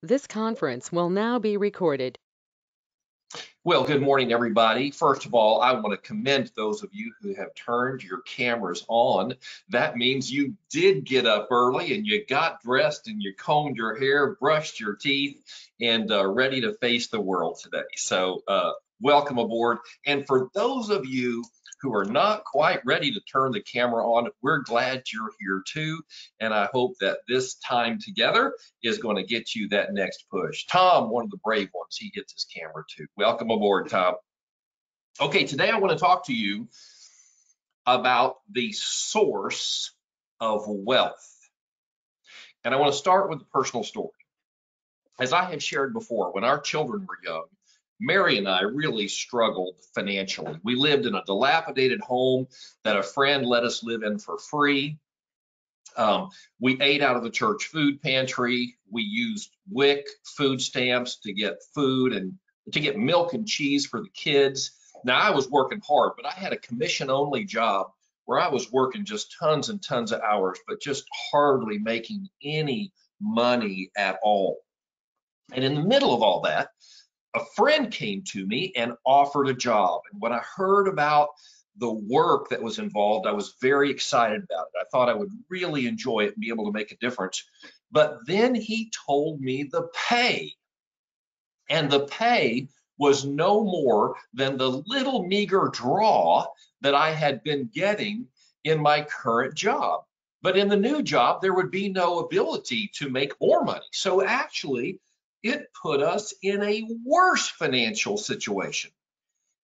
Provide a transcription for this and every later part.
This conference will now be recorded. Well, good morning, everybody. First of all, I want to commend those of you who have turned your cameras on. That means you did get up early and you got dressed and you combed your hair, brushed your teeth, and ready to face the world today. So, welcome aboard. And for those of you who are not quite ready to turn the camera on, we're glad you're here too. And I hope that this time together is going to get you that next push. Tom, one of the brave ones, he gets his camera too. Welcome aboard, Tom. Okay, today I want to talk to you about the source of wealth. And I want to start with a personal story. As I have shared before, when our children were young, Mary and I really struggled financially. We lived in a dilapidated home that a friend let us live in for free. We ate out of the church food pantry. We used WIC food stamps to get food and to get milk and cheese for the kids. Now, I was working hard, but I had a commission only job where I was working just tons and tons of hours, but just hardly making any money at all. And in the middle of all that, a friend came to me and offered a job. And when I heard about the work that was involved, I was very excited about it. I thought I would really enjoy it and be able to make a difference. But then he told me the pay, and the pay was no more than the little meager draw that I had been getting in my current job. But in the new job, there would be no ability to make more money. So actually, it put us in a worse financial situation.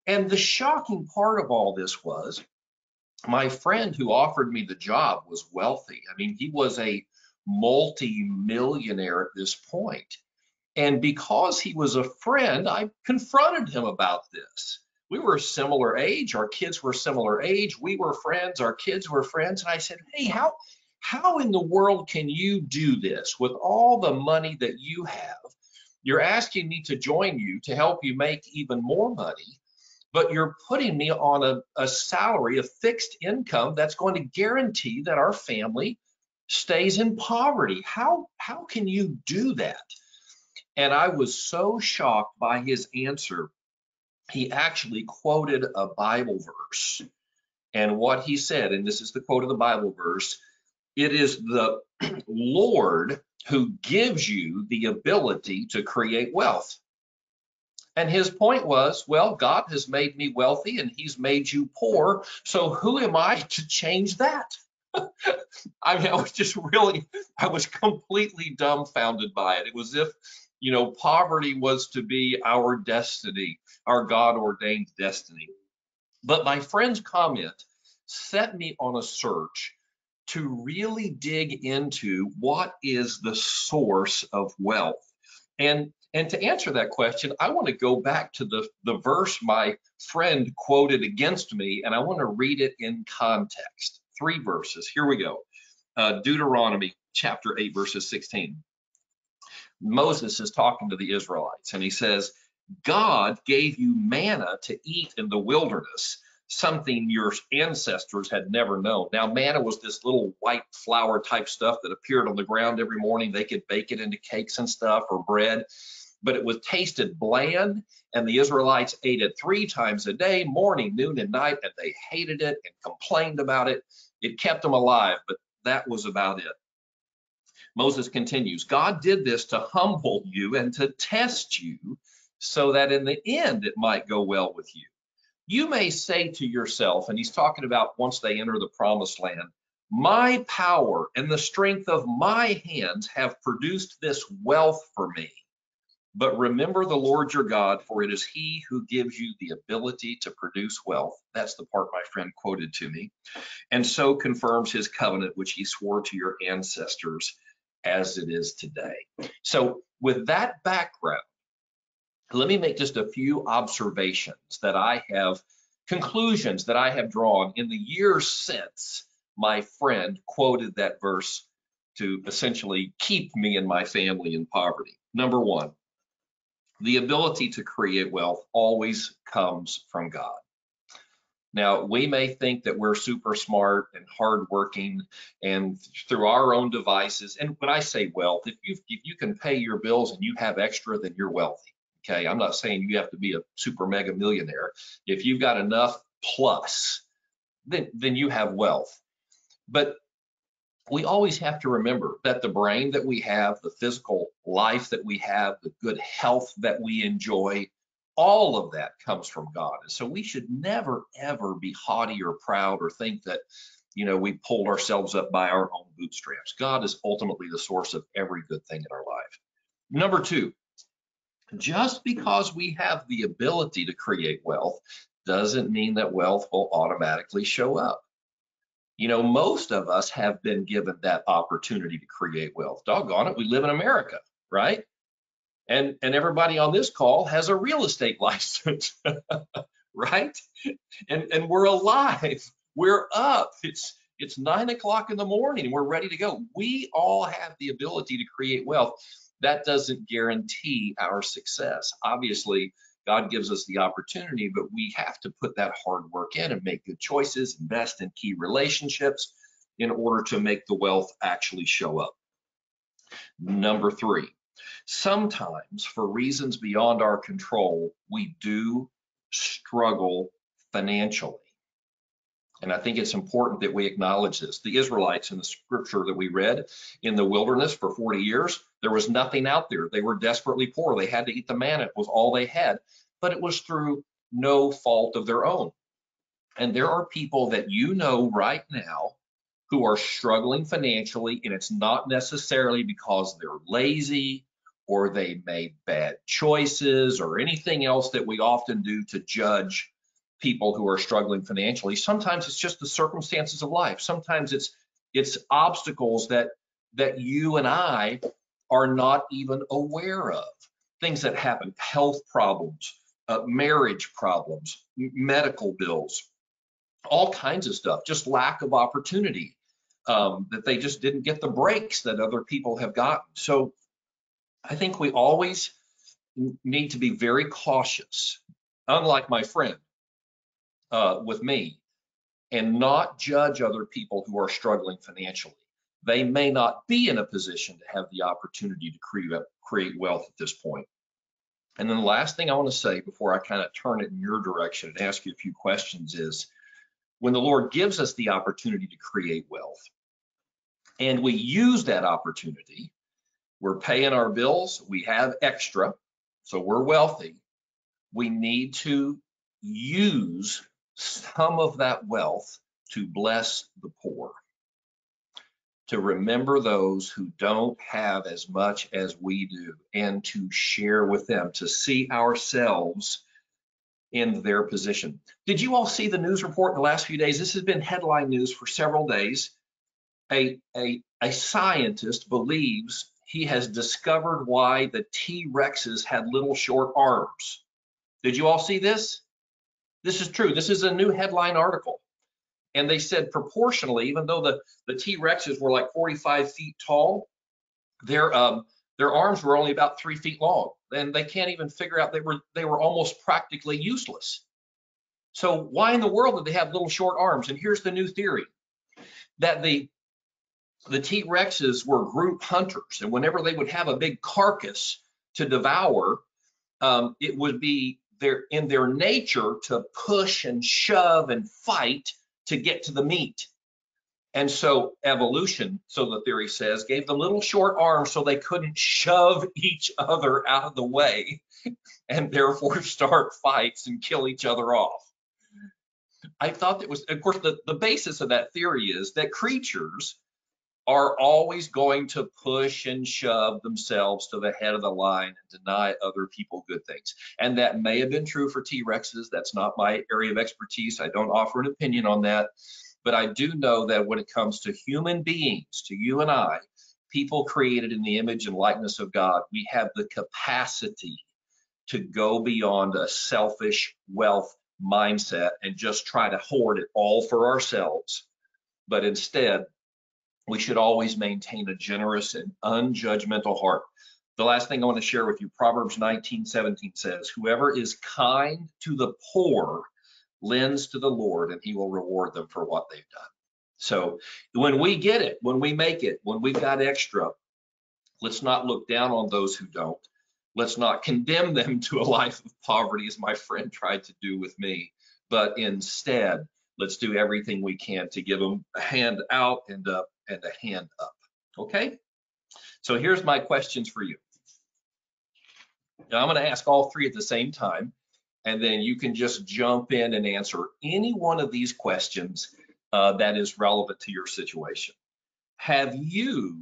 And the shocking part of all this was my friend who offered me the job was wealthy. I mean, he was a multi-millionaire at this point. And because he was a friend, I confronted him about this. We were a similar age, our kids were similar age, we were friends, our kids were friends. And I said, hey, how in the world can you do this with all the money that you have? You're asking me to join you to help you make even more money, but you're putting me on a salary, a fixed income that's going to guarantee that our family stays in poverty. How can you do that? And I was so shocked by his answer. He actually quoted a Bible verse. And what he said, and this is the quote of the Bible verse, it is the Lord who gives you the ability to create wealth. And his point was, well, God has made me wealthy and he's made you poor. So who am I to change that? I mean, I was completely dumbfounded by it. It was if, poverty was to be our destiny, our God ordained destiny. But my friend's comment set me on a search to really dig into what is the source of wealth. And to answer that question, I want to go back to the verse my friend quoted against me, and I want to read it in context. 3 verses. Here we go. Deuteronomy chapter 8, verses 16. Moses is talking to the Israelites, and he says, God gave you manna to eat in the wilderness, something your ancestors had never known. Now, manna was this little white flour type stuff that appeared on the ground every morning. They could bake it into cakes and stuff or bread, but it was tasted bland, and the Israelites ate it 3 times a day, morning, noon, and night, and they hated it and complained about it. It kept them alive, but that was about it. Moses continues, God did this to humble you and to test you so that in the end it might go well with you. You may say to yourself, and he's talking about once they enter the promised land, my power and the strength of my hands have produced this wealth for me. But remember the Lord your God, for it is he who gives you the ability to produce wealth. That's the part my friend quoted to me. And so confirms his covenant, which he swore to your ancestors as it is today. So with that background, let me make just a few observations that I have, conclusions that I have drawn in the years since my friend quoted that verse to essentially keep me and my family in poverty. Number 1, the ability to create wealth always comes from God. Now, we may think that we're super smart and hardworking and through our own devices. And when I say wealth, if you can pay your bills and you have extra, then you're wealthy. Okay, I'm not saying you have to be a super mega millionaire. If you've got enough plus, then you have wealth. But we always have to remember that the brain that we have, the physical life that we have, the good health that we enjoy, all of that comes from God. And so we should never, ever be haughty or proud or think that, we pulled ourselves up by our own bootstraps. God is ultimately the source of every good thing in our life. Number two, just because we have the ability to create wealth doesn't mean that wealth will automatically show up. Most of us have been given that opportunity to create wealth. Doggone it, we live in America, right? And everybody on this call has a real estate license, right? And we're alive. We're up. It's 9 o'clock in the morning. We're ready to go. We all have the ability to create wealth. That doesn't guarantee our success. Obviously, God gives us the opportunity, but we have to put that hard work in and make good choices, invest in key relationships in order to make the wealth actually show up. Number three, sometimes for reasons beyond our control, we do struggle financially. And I think it's important that we acknowledge this. The Israelites in the scripture that we read in the wilderness for 40 years, there was nothing out there. They were desperately poor. They had to eat the manna. It was all they had, but it was through no fault of their own. And there are people that right now who are struggling financially, and it's not necessarily because they're lazy or they made bad choices or anything else that we often do to judge people who are struggling financially. Sometimes it's just the circumstances of life. Sometimes it's obstacles that you and I are not even aware of. Things that happen, health problems, marriage problems, medical bills, all kinds of stuff, just lack of opportunity, that they just didn't get the breaks that other people have gotten. So I think we always need to be very cautious, unlike my friend with me, and not judge other people who are struggling financially. They may not be in a position to have the opportunity to create wealth at this point. And then the last thing I want to say before I kind of turn it in your direction and ask you a few questions is, when the Lord gives us the opportunity to create wealth and we use that opportunity, we're paying our bills, we have extra, so we're wealthy. We need to use some of that wealth to bless the poor, to remember those who don't have as much as we do, and to share with them, to see ourselves in their position. Did you all see the news report in the last few days? This has been headline news for several days. A scientist believes he has discovered why the T-Rexes had little short arms. Did you all see this? This is true. This is a new headline article. And they said proportionally, even though the T-Rexes were like 45 feet tall, their arms were only about 3 feet long. And they can't even figure out they were almost practically useless. So why in the world did they have little short arms? And here's the new theory, that the T-Rexes were group hunters, and whenever they would have a big carcass to devour, it would be in their nature to push and shove and fight to get to the meat. And so evolution, so the theory says, gave them little short arms so they couldn't shove each other out of the way and therefore start fights and kill each other off. I thought that was, of course, the basis of that theory is that creatures are always going to push and shove themselves to the head of the line and deny other people good things. And that may have been true for T-Rexes. That's not my area of expertise. I don't offer an opinion on that. But I do know that when it comes to human beings, to you and I, people created in the image and likeness of God, we have the capacity to go beyond a selfish wealth mindset and just try to hoard it all for ourselves. But instead, we should always maintain a generous and unjudgmental heart. The last thing I want to share with you, Proverbs 19:17 says, whoever is kind to the poor lends to the Lord, and he will reward them for what they've done. So when we get it, when we make it, when we've got extra, let's not look down on those who don't. Let's not condemn them to a life of poverty, as my friend tried to do with me, but instead, let's do everything we can to give them a hand out and a hand up. Okay? So here's my questions for you. Now I'm going to ask all three at the same time, and then you can just jump in and answer any one of these questions that is relevant to your situation. Have you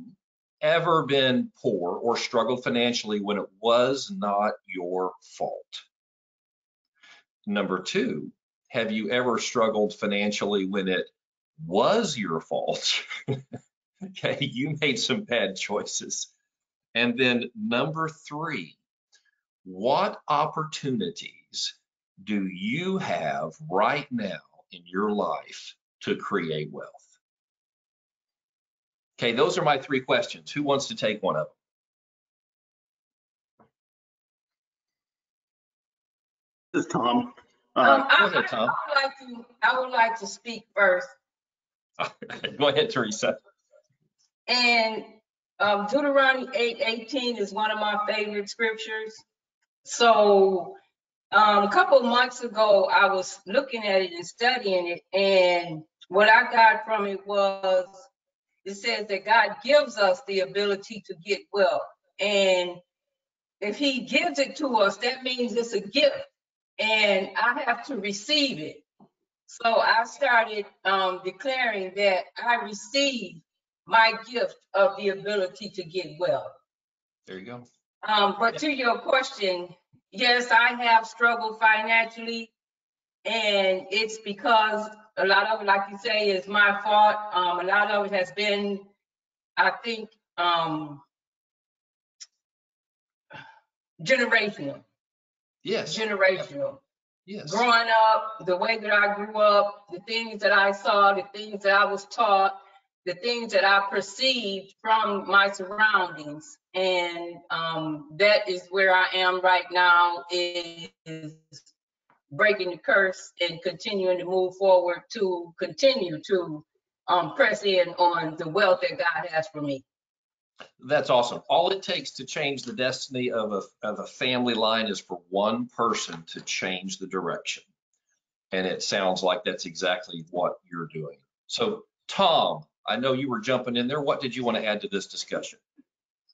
ever been poor or struggled financially when it was not your fault? Number two, have you ever struggled financially when it was your fault? Okay, you made some bad choices. And then number three, what opportunities do you have right now in your life to create wealth? Okay, those are my three questions. Who wants to take one of them? This is Tom. Go ahead, Tom. I would like to speak first. Go ahead, Teresa. And Deuteronomy 8:18 is one of my favorite scriptures. So a couple of months ago, I was looking at it and studying it, and what I got from it was, it says that God gives us the ability to get wealth. And if he gives it to us, that means it's a gift, and I have to receive it. So I started declaring that I receive my gift of the ability to get wealth. There you go. But to your question, yes, I have struggled financially, and it's because a lot of it, like you say, is my fault. A lot of it has been, I think, generational. Yes. Generational. Yes. Growing up, the way that I grew up, the things that I saw, the things that I was taught, the things that I perceived from my surroundings. And that is where I am right now, is breaking the curse and continuing to move forward to continue to press in on the wealth that God has for me. That's awesome. All it takes to change the destiny of a family line is for one person to change the direction. And it sounds like that's exactly what you're doing. So, Tom, I know you were jumping in there. What did you want to add to this discussion?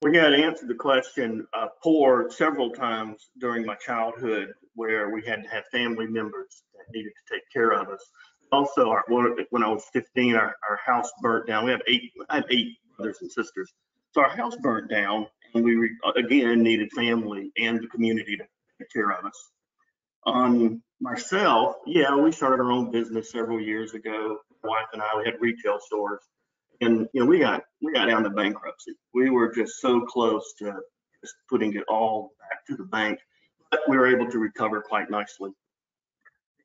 We got to answer the question poor several times during my childhood, where we had to have family members that needed to take care of us. Also, when I was 15, our house burnt down. I have eight brothers and sisters. So our house burnt down, and we again needed family and the community to take care of us. On myself, yeah, we started our own business several years ago. My wife and I, we had retail stores, and we got down to bankruptcy. We were just so close to just putting it all back to the bank, but we were able to recover quite nicely.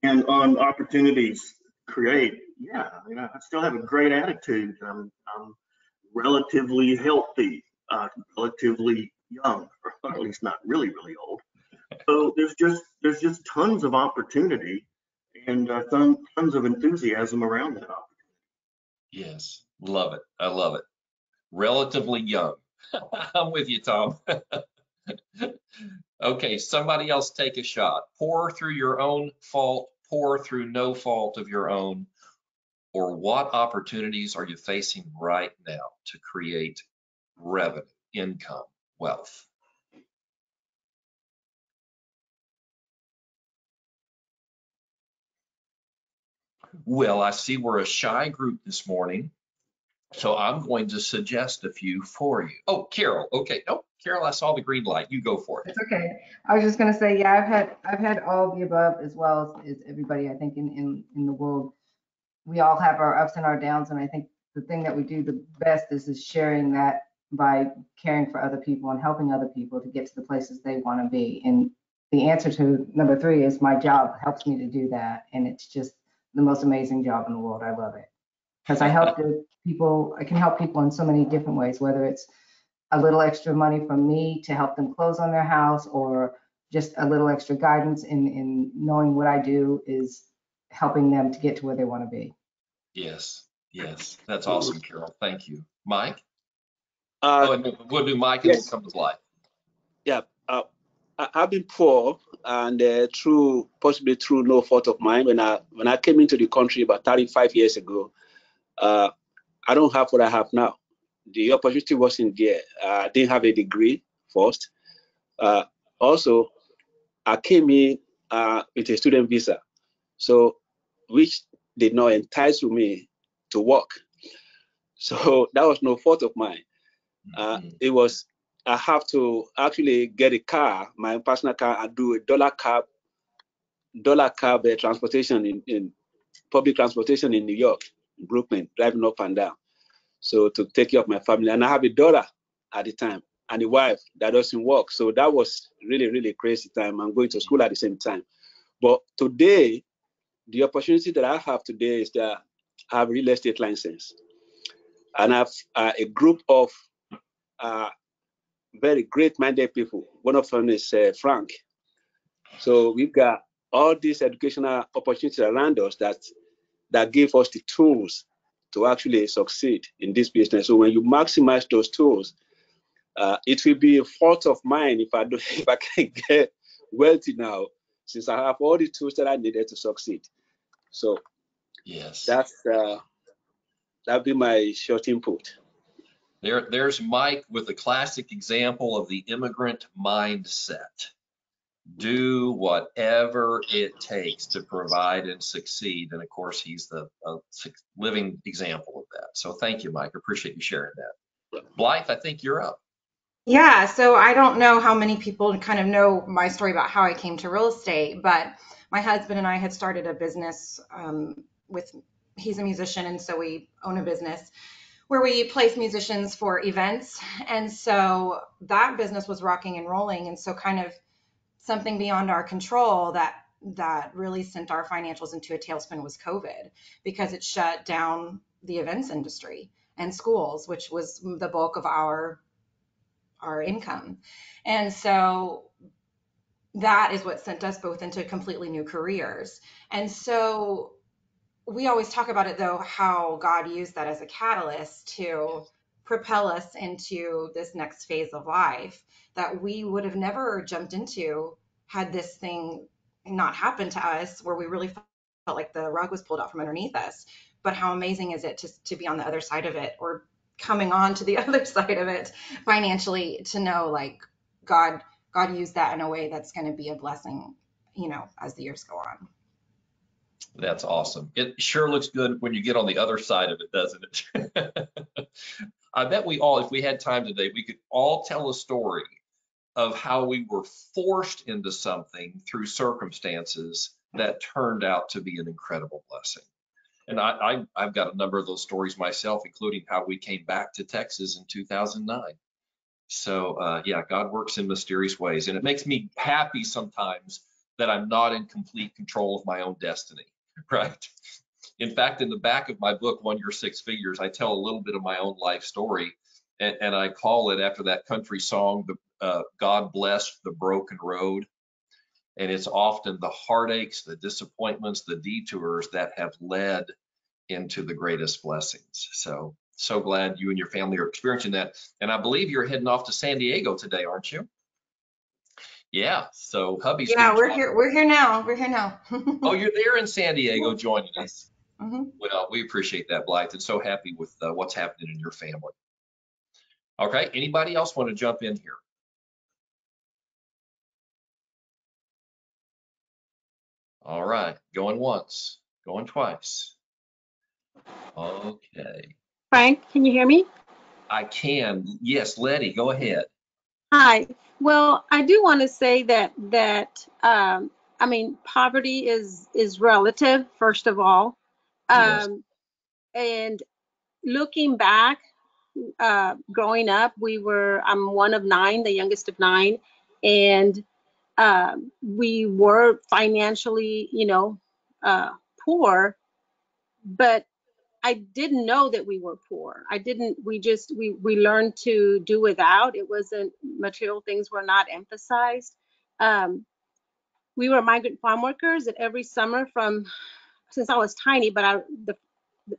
And on opportunities create, yeah, I still have a great attitude. I'm relatively healthy, relatively young, or at least not really, really old. So there's just tons of opportunity and tons of enthusiasm around that opportunity. Yes, love it. I love it. Relatively young. I'm with you, Tom. Okay, somebody else take a shot. Poor through your own fault, poor through no fault of your own, or what opportunities are you facing right now to create revenue, income, wealth? Well, I see we're a shy group this morning, so I'm going to suggest a few for you. Oh, Carol. Okay. Nope. Carol, I saw the green light. You go for it. It's okay. I was just going to say, yeah, I've had all of the above, as well as everybody, I think, in the world. We all have our ups and our downs, and I think the thing that we do the best is sharing that by caring for other people and helping other people to get to the places they want to be. And the answer to number three is my job helps me to do that, and it's just the most amazing job in the world. I love it because I can help people in so many different ways, whether it's a little extra money from me to help them close on their house, or just a little extra guidance in knowing what I do is helping them to get to where they want to be. Yes, yes. That's awesome, Carol. Thank you. Mike? Uh, Oh, and we'll do Mike and then yes, come to Blythe. yeah. I've been poor, and possibly through no fault of mine. When I came into the country about 35 years ago, I don't have what I have now. The opportunity wasn't there. I didn't have a degree first. Also, I came in with a student visa, so which did not entice me to work. So that was no fault of mine. It was, I have to actually get a car, my personal car, and do a dollar cab transportation in public transportation in New York, Brooklyn, driving up and down. So to take care of my family, and I have a daughter at the time and a wife that doesn't work. So that was really, really crazy time. I'm going to school at the same time. But today, the opportunity that I have today is that I have a real estate license, and I have a group of very great-minded people. One of them is Frank. So we've got all these educational opportunities around us that give us the tools to actually succeed in this business. So when you maximize those tools, it will be a fault of mine if I can't get wealthy now, since I have all the tools that I needed to succeed. So Yes. That'd be my short input. There's Mike with a classic example of the immigrant mindset. Do whatever it takes to provide and succeed. And of course, he's the living example of that. So thank you, Mike. I appreciate you sharing that. Blythe, I think you're up. Yeah, so I don't know how many people kind of know my story about how I came to real estate, but my husband and I had started a business he's a musician, and so we own a business where we place musicians for events. And so that business was rocking and rolling. And so kind of something beyond our control that really sent our financials into a tailspin was COVID, because it shut down the events industry and schools, which was the bulk of our income. And so that is what sent us both into completely new careers. And so we always talk about it, though, how God used that as a catalyst to propel us into this next phase of life that we would have never jumped into had this thing not happened to us, where we really felt like the rug was pulled out from underneath us. But how amazing is it to be on the other side of it, or coming on to the other side of it financially, to know like God used that in a way that's going to be a blessing, as the years go on. That's awesome. It sure looks good when you get on the other side of it, doesn't it? I bet we all, if we had time today, we could all tell a story of how we were forced into something through circumstances that turned out to be an incredible blessing. And I've got a number of those stories myself, including how we came back to Texas in 2009. So yeah, God works in mysterious ways, and it makes me happy sometimes that I'm not in complete control of my own destiny, right? In fact, in the back of my book, One Year Six Figures, I tell a little bit of my own life story, and I call it after that country song, God Blessed the Broken Road. And it's often the heartaches, the disappointments, the detours that have led into the greatest blessings. So glad you and your family are experiencing that. And I believe you're heading off to San Diego today, aren't you? Yeah. So hubby's Yeah, going we're here. We're here now. We're here now. Oh, you're there in San Diego joining us. Mm-hmm. Well, we appreciate that, Blythe, and so happy with what's happening in your family. Okay. Anybody else want to jump in here? All right. Going once, going twice. Okay. Frank, can you hear me? I can. Yes, Letty, go ahead. Hi. Well, I do want to say that I mean, poverty is relative, first of all. Yes. And looking back, growing up, I'm one of nine, the youngest of nine, and we were financially, poor, but I didn't know that we were poor. We learned to do without. It wasn't, material things were not emphasized. We were migrant farm workers, and every summer from since I was tiny, but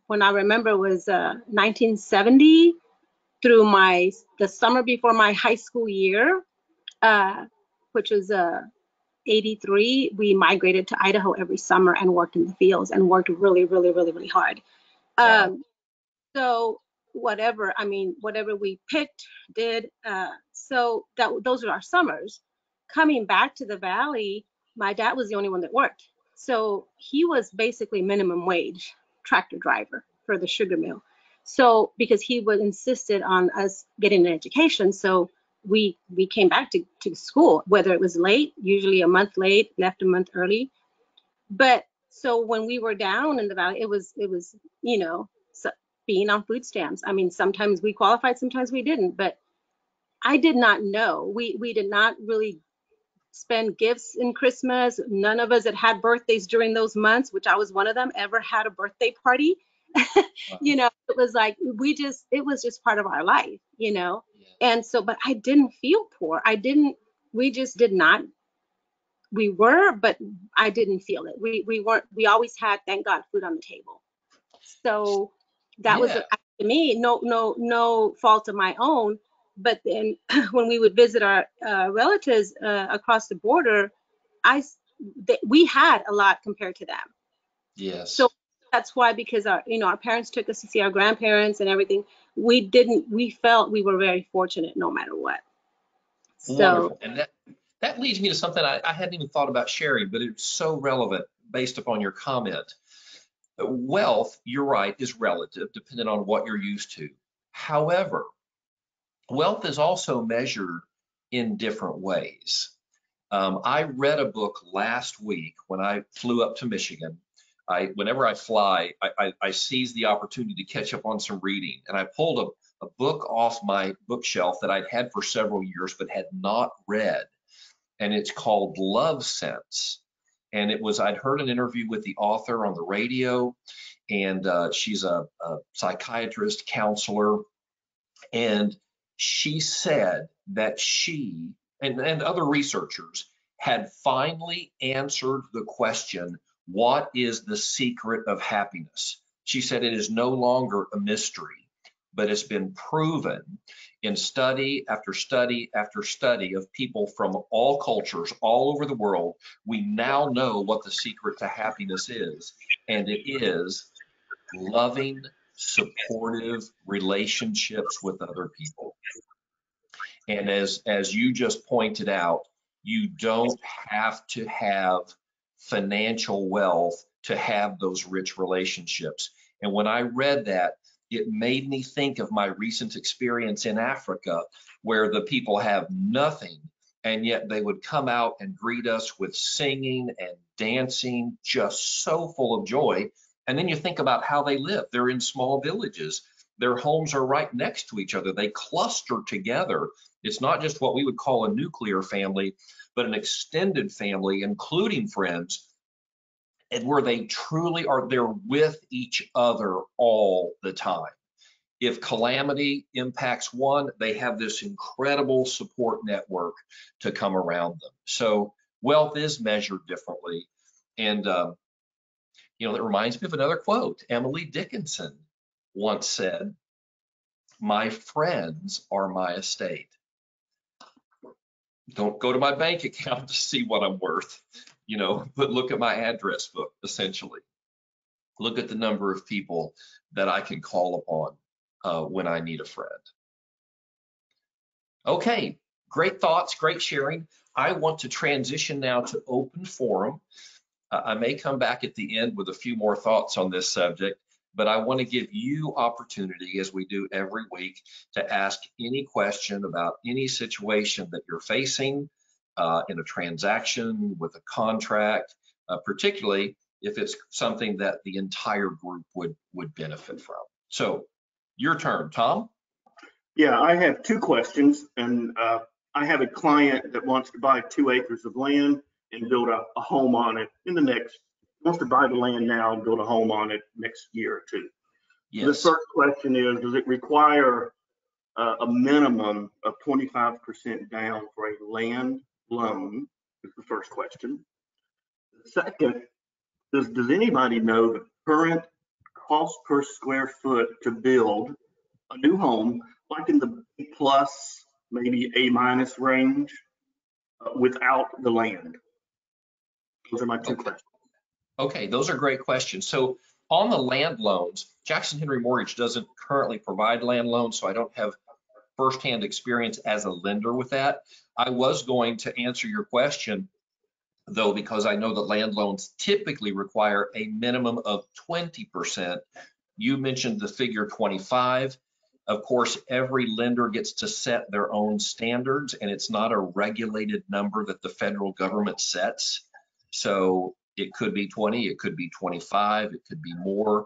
when I remember was 1970 through the summer before my high school year, which was 83, we migrated to Idaho every summer and worked in the fields and worked really, really, really, really hard. Wow. So whatever we picked, did, so those are our summers. Coming back to the valley, my dad was the only one that worked. So he was basically minimum wage tractor driver for the sugar mill. So because he would insisted on us getting an education, so we came back to school, whether it was late, usually a month late, left a month early. But so when we were down in the valley, it was being on food stamps. I mean, sometimes we qualified, sometimes we didn't, but I did not know. We did not really spend gifts in Christmas. None of us that had birthdays during those months, which I was one of them, ever had a birthday party. It was like it was just part of our life, Yeah. And so, but I didn't feel poor. We just did not. We were, but I didn't feel it. We weren't. We always had, thank God, food on the table. So that was Yeah. to me no fault of my own. But then when we would visit our relatives across the border, we had a lot compared to them. Yes. So that's why, because our parents took us to see our grandparents and everything. We felt we were very fortunate no matter what. So Wonderful. And that leads me to something I hadn't even thought about sharing, but it's so relevant based upon your comment. Wealth, you're right, is relative, depending on what you're used to. However, wealth is also measured in different ways. I read a book last week when I flew up to Michigan. Whenever I fly, I seize the opportunity to catch up on some reading. And I pulled a book off my bookshelf that I'd had for several years but had not read. And it's called Love Sense. And I'd heard an interview with the author on the radio, and she's a psychiatrist, counselor. And she said that she and other researchers had finally answered the question, what is the secret of happiness? She said it is no longer a mystery, but it's been proven in study after study after study of people from all cultures all over the world. We now know what the secret to happiness is, and it is loving, supportive relationships with other people. And as you just pointed out, you don't have to have financial wealth to have those rich relationships. And when I read that, it made me think of my recent experience in Africa, where the people have nothing, and yet they would come out and greet us with singing and dancing, just so full of joy. And then you think about how they live. They're in small villages. Their homes are right next to each other. They cluster together. It's not just what we would call a nuclear family, but an extended family, including friends, and where they truly are there with each other all the time. If calamity impacts one, they have this incredible support network to come around them. So wealth is measured differently. And that reminds me of another quote. Emily Dickinson once said, "My friends are my estate." Don't go to my bank account to see what I'm worth, but look at my address book, essentially. Look at the number of people that I can call upon when I need a friend. Okay, great thoughts, great sharing. I want to transition now to open forum. I may come back at the end with a few more thoughts on this subject, but I want to give you opportunity, as we do every week, to ask any question about any situation that you're facing in a transaction, with a contract, particularly if it's something that the entire group would benefit from. So your turn, Tom. Yeah, I have two questions, and I have a client that wants to buy 2 acres of land and build a home on it wants to buy the land now and build a home on it next year or two. Yes. The first question is, does it require a minimum of 25% down for a land loan? Is the first question. The second Does anybody know the current cost per square foot to build a new home, like in the B plus, maybe A minus range, without the land? Those are my two questions. Okay, those are great questions. So on the land loans, Jackson Henry Mortgage doesn't currently provide land loans, so I don't have firsthand experience as a lender with that. I was going to answer your question, though, because I know that land loans typically require a minimum of 20%. You mentioned the figure 25. Of course, every lender gets to set their own standards, and it's not a regulated number that the federal government sets. So it could be 20, it could be 25, it could be more,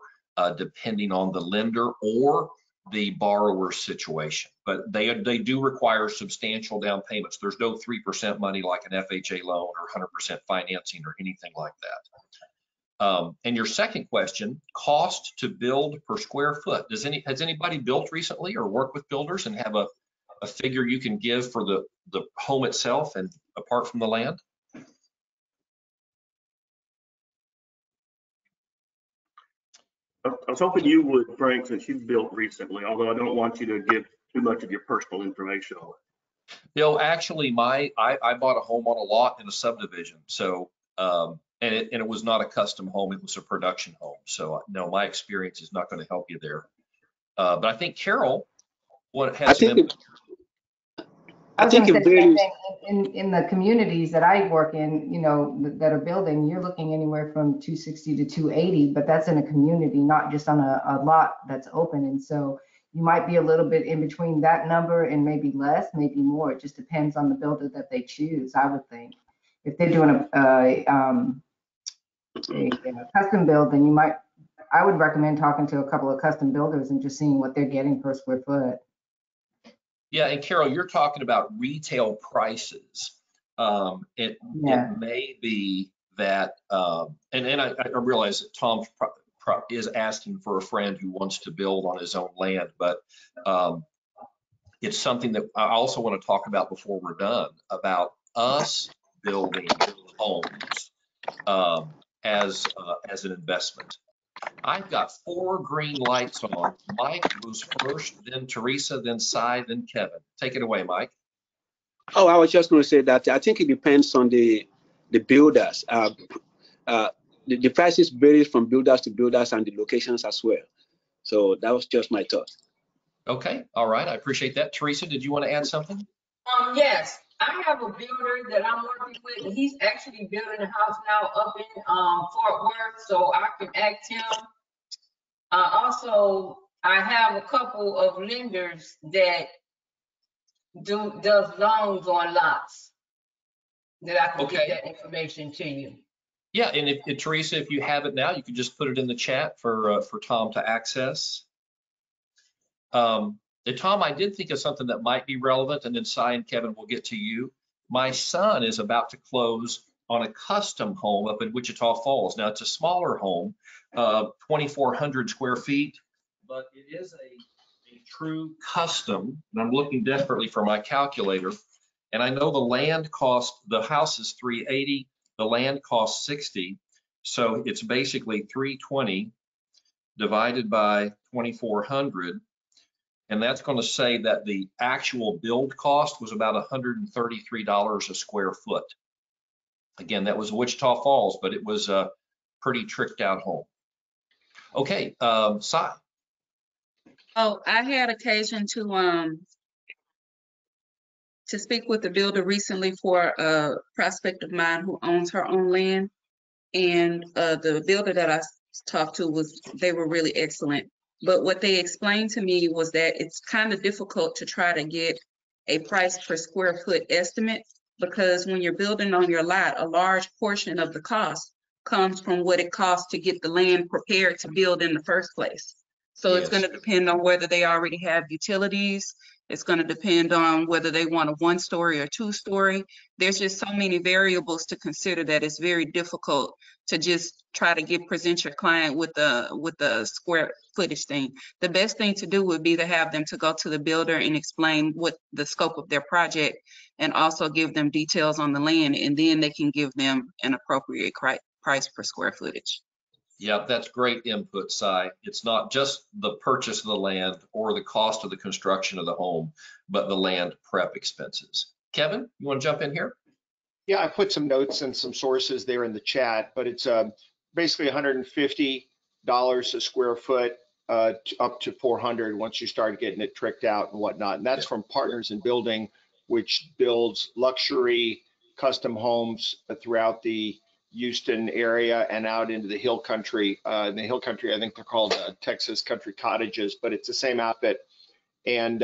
depending on the lender or the borrower's situation. But they do require substantial down payments. There's no 3% money like an FHA loan or 100% financing or anything like that. And your second question, cost to build per square foot. Has anybody built recently or worked with builders and have a figure you can give for the home itself and apart from the land? I was hoping you would, Frank, since you've built recently, although I don't want you to give too much of your personal information on it. Bill, actually, I bought a home on a lot in a subdivision. So, and it was not a custom home, it was a production home. So no, my experience is not going to help you there. But I think Carol, has some input. I think in the communities that I work in, you know, that are building, you're looking anywhere from 260 to 280, but that's in a community, not just on a lot that's open. And so you might be a little bit in between that number and maybe less, maybe more. It just depends on the builder that they choose, I would think. If they're doing a custom build, then I would recommend talking to a couple of custom builders and just seeing what they're getting per square foot. Yeah, and Carol, you're talking about retail prices. It may be that, and I realize that Tom is asking for a friend who wants to build on his own land, but it's something that I also want to talk about before we're done, about us building homes as an investment. I've got 4 green lights on. Mike was first, then Teresa, then Cy, then Kevin. Take it away, Mike. Oh, I was just going to say that I think it depends on the builders. The prices vary from builders to builders and the locations as well. So that was just my thought. Okay, all right. I appreciate that. Teresa, did you want to add something? Yes, I have a builder that I'm working with, and he's actually building a house now up in Fort Worth, so I can ask him. Also, I have a couple of lenders that does loans on lots that I can get that information to you. Yeah, and if Teresa, if you have it now, you can just put it in the chat for Tom to access. Tom, I did think of something that might be relevant, and then Cy and Kevin will get to you. My son is about to close on a custom home up in Wichita Falls. Now, it's a smaller home, 2,400 square feet, but it is a true custom. And I'm looking desperately for my calculator. And I know the land cost, the house is $380, the land costs $60. So it's basically $320 divided by 2,400. And that's going to say that the actual build cost was about $133 a square foot. Again, that was Wichita Falls, but it was a pretty tricked out home. Okay, Cy. Oh, I had occasion to speak with a builder recently for a prospect of mine who owns her own land. And the builder that I talked to they were really excellent. But what they explained to me was that it's kind of difficult to try to get a price per square foot estimate, because when you're building on your lot, a large portion of the cost comes from what it costs to get the land prepared to build in the first place. So It's going to depend on whether they already have utilities. It's going to depend on whether they want a 1-story or 2-story. There's just so many variables to consider that it's very difficult to just try to present your client with the square footage thing. The best thing to do would be to have them to go to the builder and explain what the scope of their project, and also give them details on the land, and then they can give them an appropriate price per square footage. Yeah, that's great input, Si. It's not just the purchase of the land or the cost of the construction of the home, but the land prep expenses. Kevin, you want to jump in here? Yeah, I put some notes and some sources there in the chat, but it's basically $150 a square foot up to 400 once you start getting it tricked out and whatnot. And that's from Partners in Building, which builds luxury custom homes throughout the Houston area and out into the Hill Country. In the Hill Country, I think they're called Texas Country Cottages, but it's the same outfit. And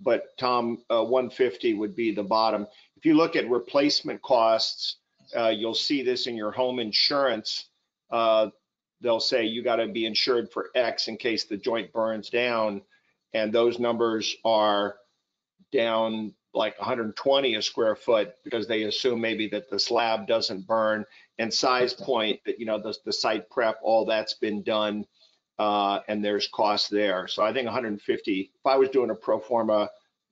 but Tom, 150 would be the bottom. If you look at replacement costs, you'll see this in your home insurance. They'll say you got to be insured for X in case the joint burns down, and those numbers are down like 120 a square foot because they assume maybe that the slab doesn't burn, and size point that, you know, the site prep, all that's been done, and there's costs there. So I think 150, if I was doing a pro forma,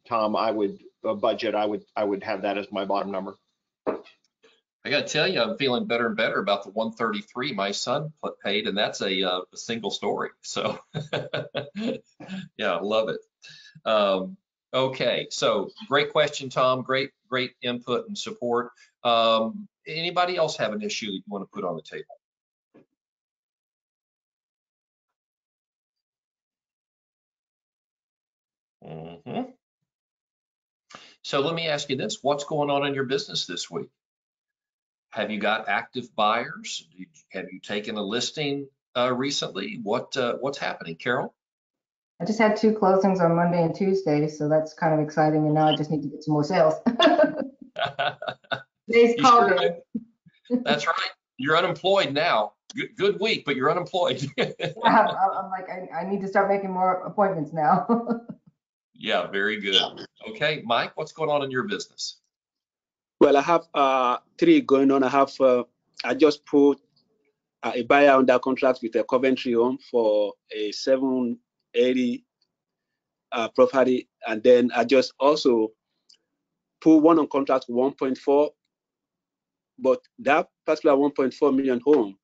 Tom, I would budget, I would have that as my bottom number. I got to tell you, I'm feeling better and better about the 133 my son paid, and that's a single story. So yeah, love it. Okay, so great question, Tom. Great input and support. Anybody else have an issue that you want to put on the table? So let me ask you this: what's going on in your business this week? Have you got active buyers? Have you taken a listing recently? What's happening, Carol? I just had 2 closings on Monday and Tuesday, so that's kind of exciting. And now I just need to get some more sales. Today's call day. That's right. You're unemployed now. Good week, but you're unemployed. I'm like, I need to start making more appointments now. Yeah, very good. Okay, Mike, what's going on in your business? Well, I have 3 going on. I just put a buyer under contract with a Coventry home for a 780 property, and then I just also put one on contract for 1.4. But that particular 1.4 million home,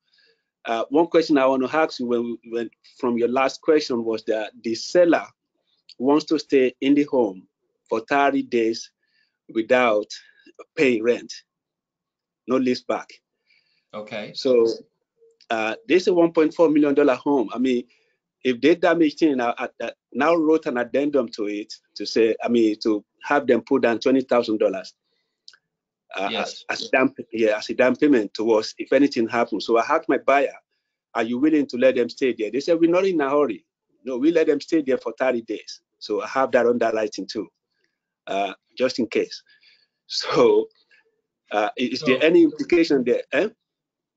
one question I want to ask you when from your last question was that the seller wants to stay in the home for 30 days without paying rent, no lease back. Okay. So this is a $1.4 million home. I mean, if they damage things, I now wrote an addendum to it to say, to have them put down $20,000 yes. as a down payment towards if anything happens. So I asked my buyer, are you willing to let them stay there? They said, we're not in a hurry. No, we let them stay there for 30 days. So I have that underwriting too, just in case. So is there any implication there? Eh?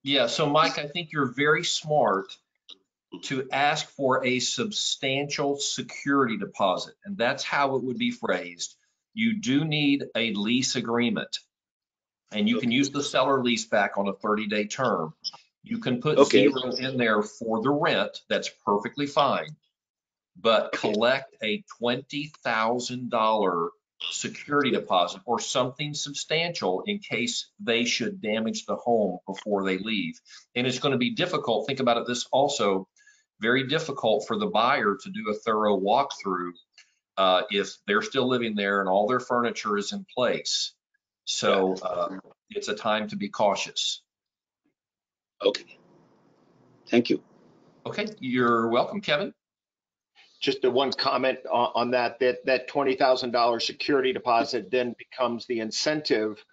Yeah, so Mike, I think you're very smart to ask for a substantial security deposit, and that's how it would be phrased. You do need a lease agreement, and you can use the seller leaseback on a 30-day term. You can put zero in there for the rent. That's perfectly fine, but collect a $20,000 security deposit or something substantial in case they should damage the home before they leave. And it's going to be difficult. Think about it this also, very difficult for the buyer to do a thorough walkthrough if they're still living there and all their furniture is in place. So it's a time to be cautious. Okay. Thank you. Okay, you're welcome, Kevin. Just the one comment on that $20,000 security deposit then becomes the incentive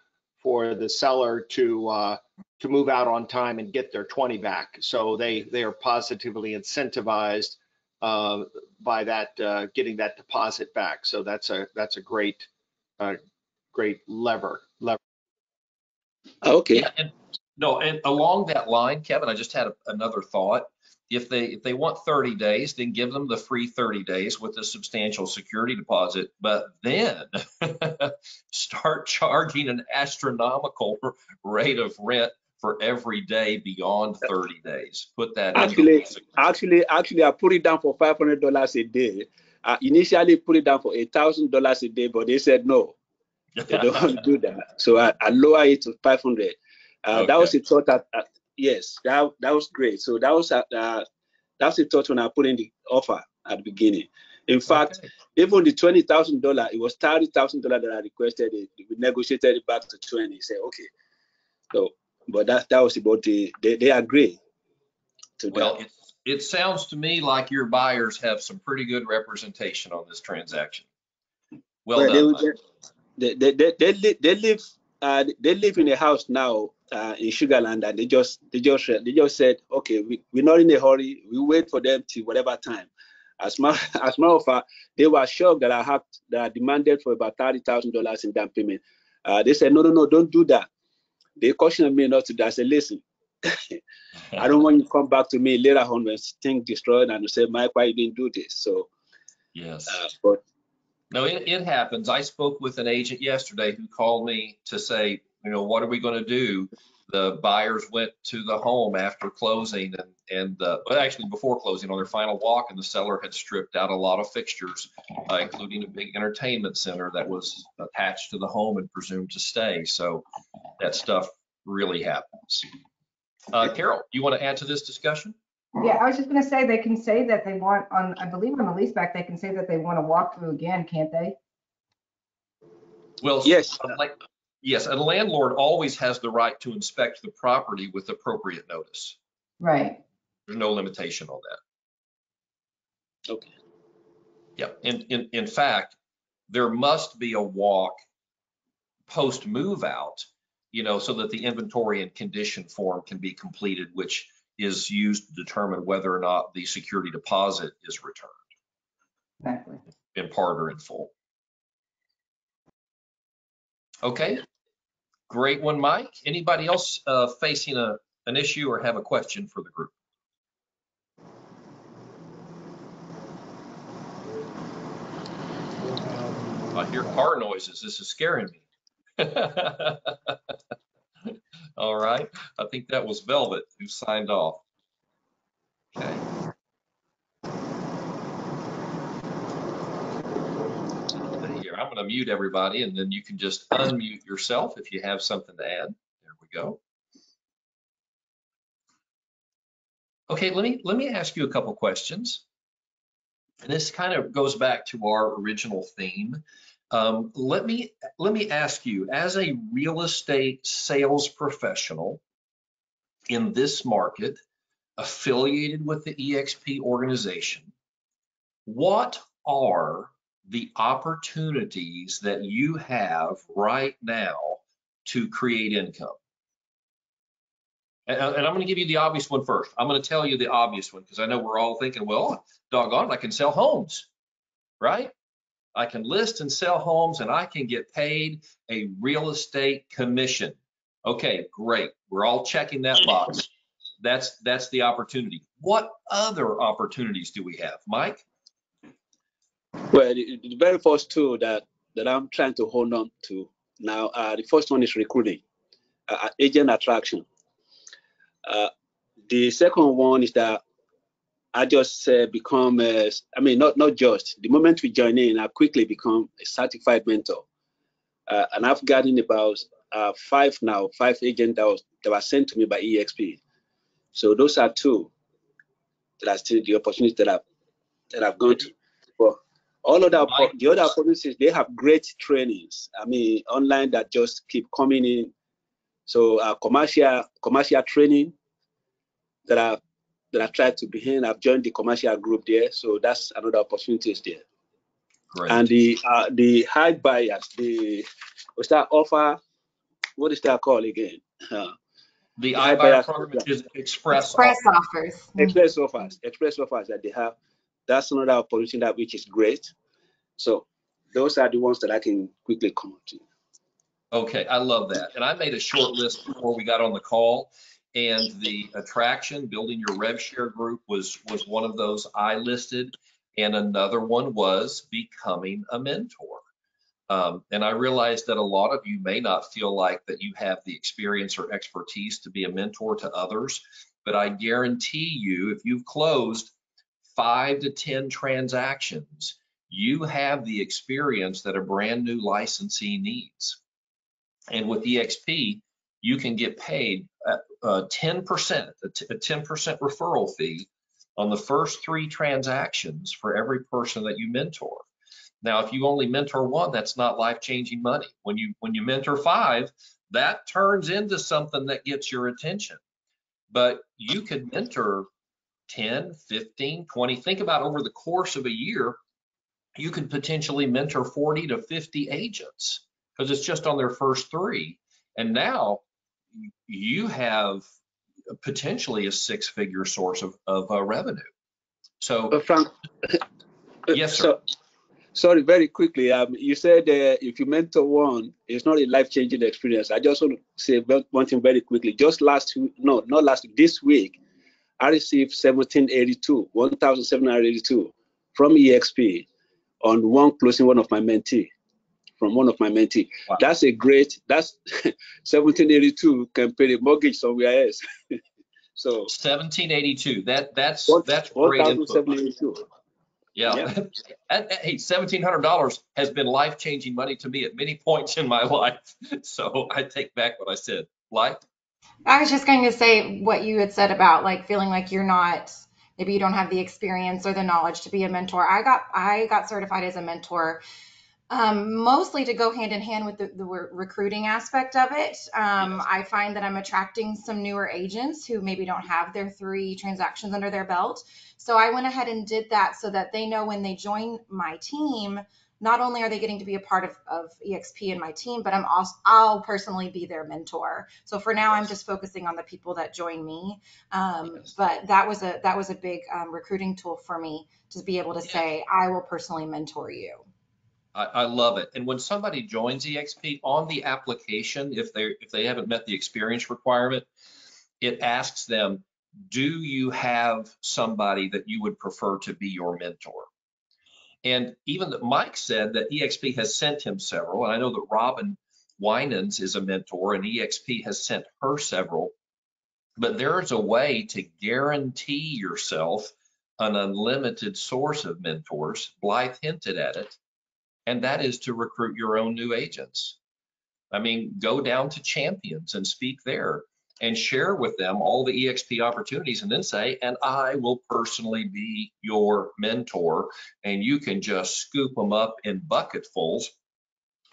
for the seller to move out on time and get their 20 back. So they are positively incentivized by that getting that deposit back. So that's a great lever. Okay. Yeah, and along that line, Kevin, I just had another thought. If they want 30 days, then give them the free 30 days with a substantial security deposit, but then start charging an astronomical rate of rent for every day beyond 30 days. Put that actually, I put it down for $500 a day. I initially put it down for $1,000 a day, but they said no, they don't want to do that. So I lower it to 500. That was a thought that, yes, that was great. So that was a thought when I put in the offer at the beginning. In fact, even the $20,000, it was $30,000 that I requested. We negotiated it back to 20. He said, okay. So, but that was about they agree to Well, that. it sounds to me like your buyers have some pretty good representation on this transaction. Well done. They live in a house now in Sugarland, and they just said, okay, we're not in a hurry. We wait for them till whatever time. As a matter of fact, they were shocked that I demanded for about $30,000 in down payment. They said, no, don't do that. They cautioned me not to do that. I said, listen, I don't want you to come back to me later on when things destroyed and you say, Mike, why you didn't do this? So yes, but no, it happens. I spoke with an agent yesterday who called me to say, what are we going to do? The buyers went to the home after closing but actually before closing on their final walk, and the seller had stripped out a lot of fixtures, including a big entertainment center that was attached to the home and presumed to stay. So that stuff really happens. Carol, you want to add to this discussion? Yeah, I was just going to say, they can say that they want I believe on the leaseback, they can say that they want to walk through again, can't they? Well, yes. Yes, a landlord always has the right to inspect the property with appropriate notice. Right. There's no limitation on that. Okay. Yeah, in fact, there must be a walk post move out, so that the inventory and condition form can be completed, which is used to determine whether or not the security deposit is returned. Exactly. In part or in full. Okay. Great one, Mike. Anybody else facing an issue or have a question for the group? I hear car noises. This is scaring me. All right. I think that was Velvet who signed off. Okay. Here, I'm going to mute everybody, and then you can just unmute yourself if you have something to add. There we go. Okay, let me ask you a couple questions. And this kind of goes back to our original theme. Let me ask you, as a real estate sales professional in this market, affiliated with the EXP organization, what are the opportunities that you have right now to create income? And I'm going to give you the obvious one first. I'm going to tell you the obvious one because I know we're all thinking, well, doggone it, I can sell homes, right? I can list and sell homes and I can get paid a real estate commission. Okay, great. We're all checking that box. That's the opportunity. What other opportunities do we have, Mike? Well, the very first tool that I'm trying to hold on to now, the first one is recruiting, agent attraction. The second one is that I just become, not just, the moment we join in, I quickly become a certified mentor. And I've gotten about 5 agents that were sent to me by EXP. So those are 2 that are still the opportunities that I've gone to. But all of the other opportunities, they have great trainings. Online that just keep coming in. So commercial training that I tried to be in. I've joined the commercial group there. So that's another opportunity there. Great. And the high buyers, what's that offer? What is that called again? The iBuyer program is express offers. Express offers that they have. That's another opportunity which is great. So those are the ones that I can quickly come up to. Okay, I love that. And I made a short list before we got on the call, and the attraction, building your rev share group was one of those I listed, and another one was becoming a mentor. And I realized that a lot of you may not feel like that you have the experience or expertise to be a mentor to others, but I guarantee you, if you've closed 5 to 10 transactions, you have the experience that a brand new licensee needs. And with EXP, you can get paid 10%, a 10% referral fee on the first 3 transactions for every person that you mentor. Now, if you only mentor 1, that's not life-changing money. When you mentor 5, that turns into something that gets your attention. But you could mentor 10, 15, 20. Think about over the course of a year, you could potentially mentor 40 to 50 agents because it's just on their first 3. And now you have potentially a 6-figure source of revenue. So, Frank, yes, sir. Sorry, very quickly. You said if you mentor 1, it's not a life-changing experience. I just want to say one thing very quickly. Just last week, no, not last week, this week, I received 1,782 from EXP on one of my mentee. From one of my mentee. Wow. That's 1782 can pay the mortgage somewhere else. So 1782. That's great input. 1,782. Yeah. Hey, $1,700 has been life-changing money to me at many points in my life. So I take back what I said. Life. I was just going to say what you had said about like feeling like you're not, maybe you don't have the experience or the knowledge to be a mentor. I got certified as a mentor, mostly to go hand in hand with the recruiting aspect of it. Yes. I find that I'm attracting some newer agents who maybe don't have their 3 transactions under their belt. So I went ahead and did that so that they know when they join my team, not only are they getting to be a part of EXP and my team, but I'll personally be their mentor. So for now, I'm just focusing on the people that join me. But that was a big recruiting tool for me to be able to say, I will personally mentor you. I love it. And when somebody joins EXP on the application, if they haven't met the experience requirement, it asks them, do you have somebody that you would prefer to be your mentor? And even Mike said that EXP has sent him several. And I know that Robin Winans is a mentor and EXP has sent her several. But there's a way to guarantee yourself an unlimited source of mentors. Blythe hinted at it. And that is to recruit your own new agents. I mean, go down to Champions and speak there and share with them all the EXP opportunities and then say, and I will personally be your mentor. And you can just scoop them up in bucketfuls.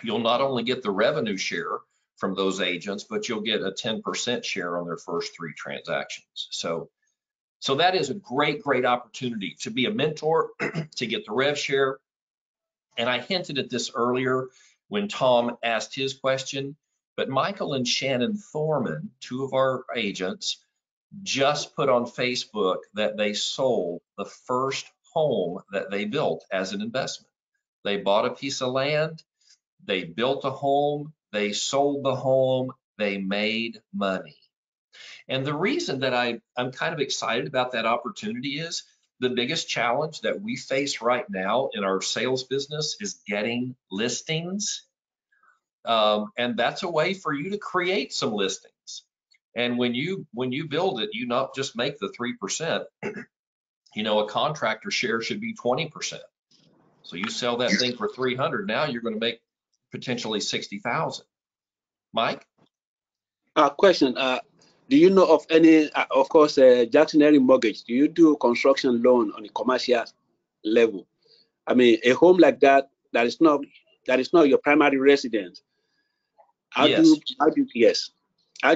You'll not only get the revenue share from those agents, but you'll get a 10% share on their first 3 transactions. So that is a great opportunity to be a mentor, to get the rev share. And I hinted at this earlier when Tom asked his question, but Michael and Shannon Thorman, 2 of our agents, just put on Facebook that they sold the first home that they built as an investment. They bought a piece of land, they built a home, they sold the home, they made money. And the reason that I'm kind of excited about that opportunity is the biggest challenge that we face right now in our sales business is getting listings. And that's a way for you to create some listings. And when you build it, you not just make the 3%, a contractor share should be 20%. So you sell that thing for 300, now you're going to make potentially 60,000. Mike? Question. Do you know of any, of course, Jackson Area Mortgage, do you do construction loan on a commercial level? I mean, a home like that is not your primary residence. How do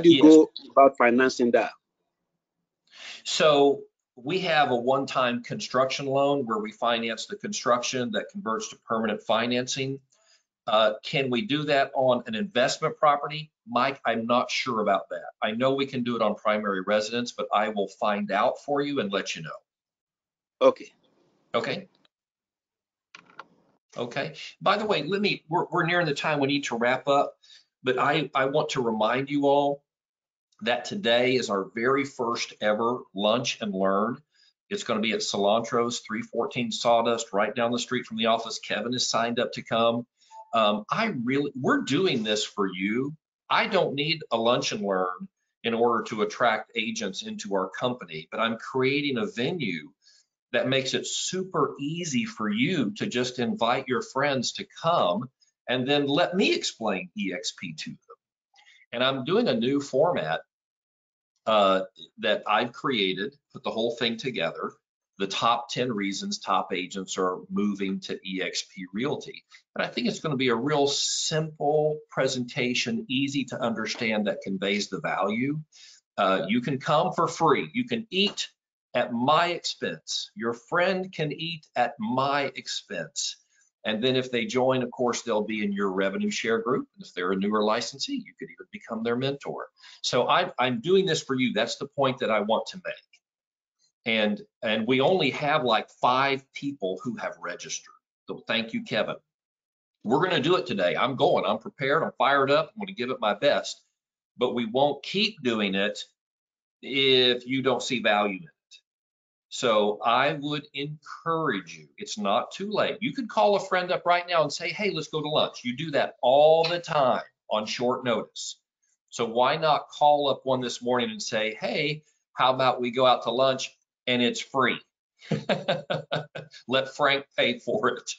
you go about financing that? So we have a one-time construction loan where we finance the construction that converts to permanent financing. Can we do that on an investment property? Mike, I'm not sure about that. I know we can do it on primary residence, but I will find out for you and let you know. Okay. Okay. By the way, we're nearing the time we need to wrap up, but I want to remind you all that today is our very first ever lunch and learn. It's going to be at Cilantro's 314 Sawdust, right down the street from the office. Kevin is signed up to come. We're doing this for you. I don't need a lunch and learn in order to attract agents into our company, but I'm creating a venue that makes it super easy for you to just invite your friends to come and then let me explain EXP to them. And I'm doing a new format that I've created, put the whole thing together. The top 10 reasons top agents are moving to eXp Realty. And I think it's going to be a real simple presentation, easy to understand, that conveys the value. You can come for free. You can eat at my expense. Your friend can eat at my expense. And then if they join, of course, they'll be in your revenue share group. If they're a newer licensee, you could even become their mentor. So I'm doing this for you. That's the point that I want to make. And we only have like 5 people who have registered. So thank you, Kevin. We're going to do it today. I'm prepared. I'm fired up. I'm going to give it my best. But we won't keep doing it if you don't see value in it. So I would encourage you, it's not too late. You could call a friend up right now and say, hey, let's go to lunch. You do that all the time on short notice. So why not call up one this morning and say, hey, how about we go out to lunch and it's free? Let Frank pay for it,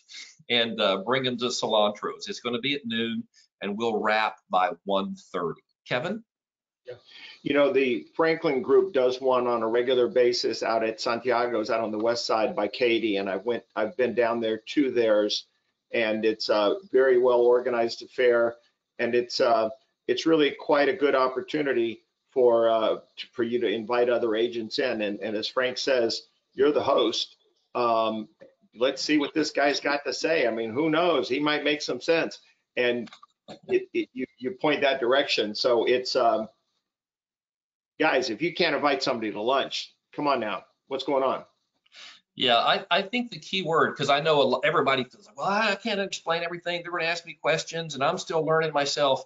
and bring him to Cilantros. It's going to be at noon, and we'll wrap by 1:30. Kevin? You know, the Franklin group does one on a regular basis out at Santiago's, out on the west side by Katy, and I've been down there to theirs, and it's a very well organized affair, and it's really quite a good opportunity for you to invite other agents in, and as Frank says, you're the host. Let's see what this guy's got to say. I mean, who knows? He might make some sense, and you point that direction. So it's guys, if you can't invite somebody to lunch, come on now. What's going on? Yeah, I think the key word, because I know everybody feels like, well, I can't explain everything. They're going to ask me questions, and I'm still learning myself.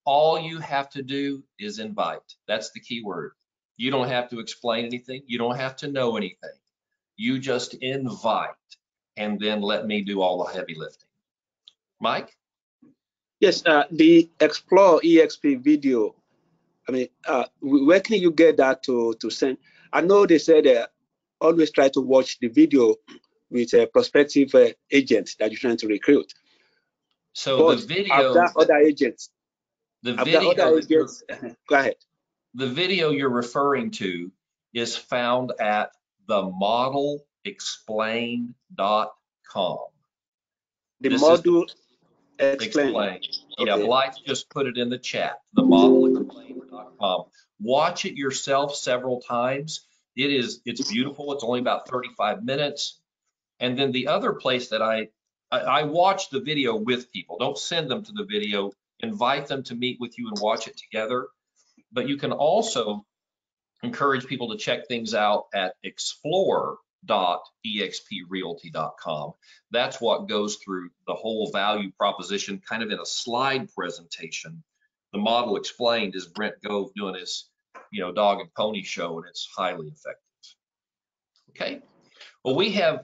All you have to do is invite. That's the key word. You don't have to explain anything. You don't have to know anything. You just invite, and then let me do all the heavy lifting. Mike? Yes, the Explore EXP video. I mean, where can you get that to send? I know they said always try to watch the video with a prospective agent that you're trying to recruit. So but the video, I've got other agents. The I've video, got other agents. Go ahead. The video you're referring to is found at themodelexplained.com. The This model is explained. Yeah, Okay. Blythe just put it in the chat, themodelexplained.com. Watch it yourself several times. It's beautiful. It's only about 35 minutes. And then the other place that I watch the video with people. Don't send them to the video. Invite them to meet with you and watch it together. But you can also encourage people to check things out at explore.exprealty.com. That's what goes through the whole value proposition kind of in a slide presentation. The model explained is Brent Gove doing his dog and pony show, and it's highly effective. Okay. Well, we have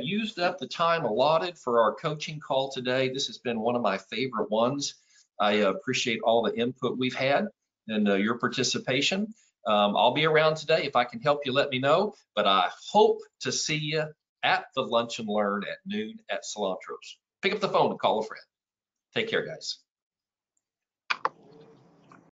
used up the time allotted for our coaching call today. This has been one of my favorite ones. I appreciate all the input we've had and your participation. I'll be around today. If I can help you, let me know. But I hope to see you at the Lunch and Learn at noon at Cilantros. Pick up the phone and call a friend. Take care, guys.